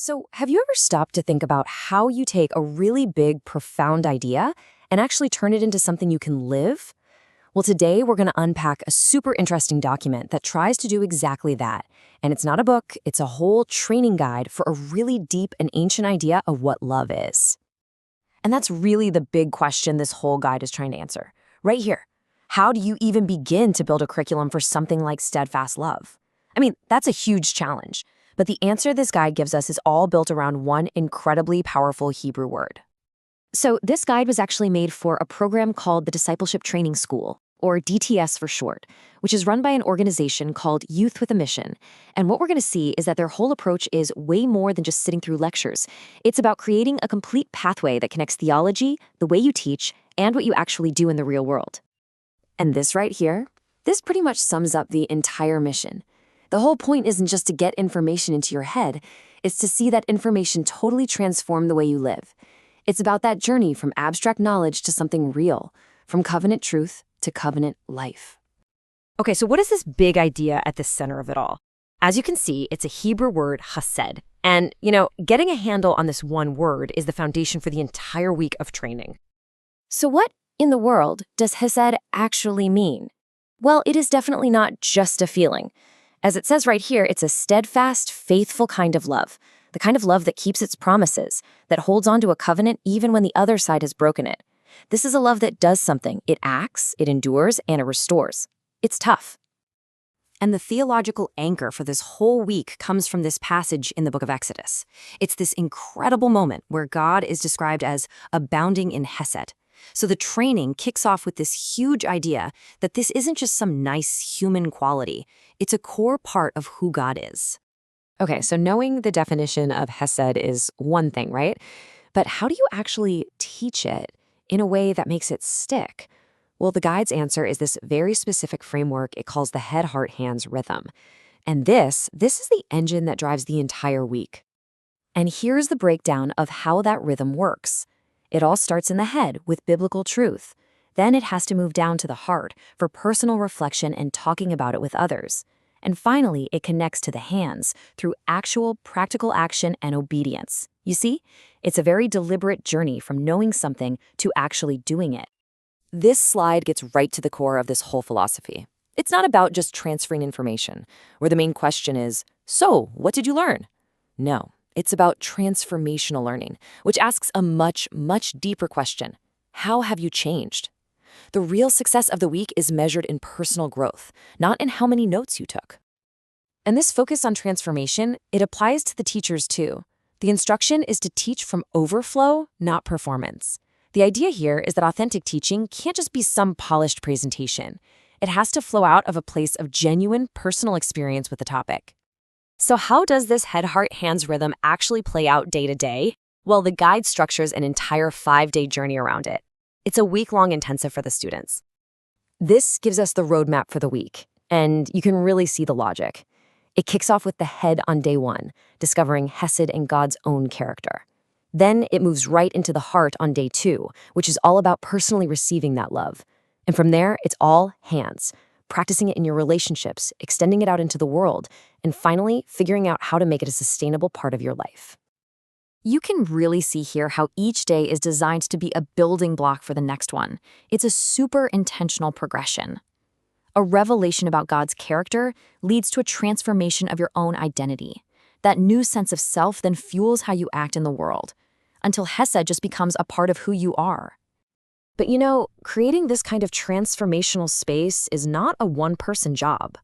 So, have you ever stopped to think about how you take a really big, profound idea and actually turn it into something you can live? Well, today we're going to unpack a super interesting document that tries to do exactly that. And it's not a book, it's a whole training guide for a really deep and ancient idea of what love is. And that's really the big question this whole guide is trying to answer. Right here. How do you even begin to build a curriculum for something like steadfast love? I mean, that's a huge challenge. But the answer this guide gives us is all built around one incredibly powerful Hebrew word. So this guide was actually made for a program called the Discipleship Training School, or DTS for short, which is run by an organization called Youth with a Mission. And what we're going to see is that their whole approach is way more than just sitting through lectures. It's about creating a complete pathway that connects theology, the way you teach, and what you actually do in the real world. And this right here, this pretty much sums up the entire mission. The whole point isn't just to get information into your head, it's to see that information totally transform the way you live. It's about that journey from abstract knowledge to something real, from covenant truth to covenant life. Okay, so what is this big idea at the center of it all? As you can see, it's a Hebrew word, HESED. And, getting a handle on this one word is the foundation for the entire week of training. So what in the world does HESED actually mean? Well, it is definitely not just a feeling. As it says right here, it's a steadfast, faithful kind of love, the kind of love that keeps its promises, that holds on to a covenant even when the other side has broken it. This is a love that does something. It acts, it endures, and it restores. It's tough. And the theological anchor for this whole week comes from this passage in the book of Exodus. It's this incredible moment where God is described as abounding in Hesed. So the training kicks off with this huge idea that this isn't just some nice human quality. It's a core part of who God is. Okay, so knowing the definition of Hesed is one thing, right? But how do you actually teach it in a way that makes it stick? Well, the guide's answer is this very specific framework it calls the head, heart, hands rhythm. And this is the engine that drives the entire week. And here's the breakdown of how that rhythm works. It all starts in the head with biblical truth. Then it has to move down to the heart for personal reflection and talking about it with others. And finally, it connects to the hands through actual practical action and obedience. You see, it's a very deliberate journey from knowing something to actually doing it. This slide gets right to the core of this whole philosophy. It's not about just transferring information, where the main question is, so, what did you learn? No. It's about transformational learning, which asks a much, much deeper question. How have you changed? The real success of the week is measured in personal growth, not in how many notes you took. And this focus on transformation, it applies to the teachers too. The instruction is to teach from overflow, not performance. The idea here is that authentic teaching can't just be some polished presentation. It has to flow out of a place of genuine personal experience with the topic. So how does this head, heart, hands rhythm actually play out day to day? Well, the guide structures an entire 5-day journey around it. It's a week-long intensive for the students. This gives us the roadmap for the week, and you can really see the logic. It kicks off with the head on day 1, discovering Hesed and God's own character. Then it moves right into the heart on day 2, which is all about personally receiving that love. And from there, it's all hands. Practicing it in your relationships, extending it out into the world, and finally, figuring out how to make it a sustainable part of your life. You can really see here how each day is designed to be a building block for the next one. It's a super intentional progression. A revelation about God's character leads to a transformation of your own identity. That new sense of self then fuels how you act in the world, until Hesed just becomes a part of who you are. But creating this kind of transformational space is not a one-person job.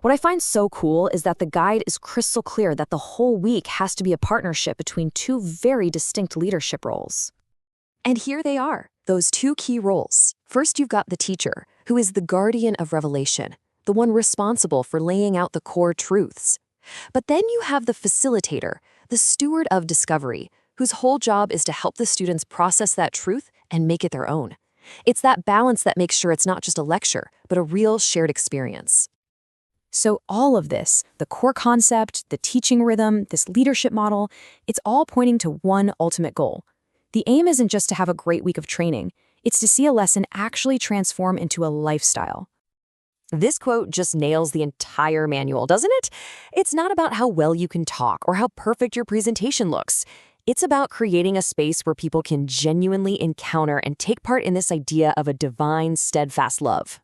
What I find so cool is that the guide is crystal clear that the whole week has to be a partnership between two very distinct leadership roles. And here they are, those two key roles. First, you've got the teacher, who is the guardian of revelation, the one responsible for laying out the core truths. But then you have the facilitator, the steward of discovery, whose whole job is to help the students process that truth and make it their own. It's that balance that makes sure it's not just a lecture, but a real shared experience. So all of this, the core concept, the teaching rhythm, this leadership model, it's all pointing to one ultimate goal. The aim isn't just to have a great week of training, it's to see a lesson actually transform into a lifestyle. This quote just nails the entire manual, doesn't it? It's not about how well you can talk or how perfect your presentation looks. It's about creating a space where people can genuinely encounter and take part in this idea of a divine, steadfast love.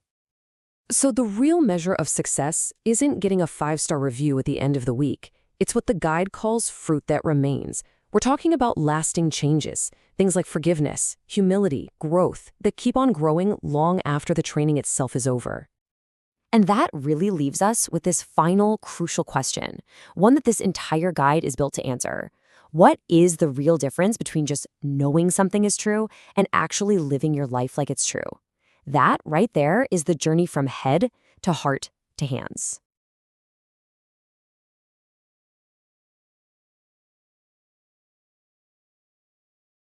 So the real measure of success isn't getting a 5-star review at the end of the week. It's what the guide calls fruit that remains. We're talking about lasting changes, things like forgiveness, humility, growth, that keep on growing long after the training itself is over. And that really leaves us with this final crucial question, one that this entire guide is built to answer. What is the real difference between just knowing something is true and actually living your life like it's true? That right there is the journey from head to heart to hands.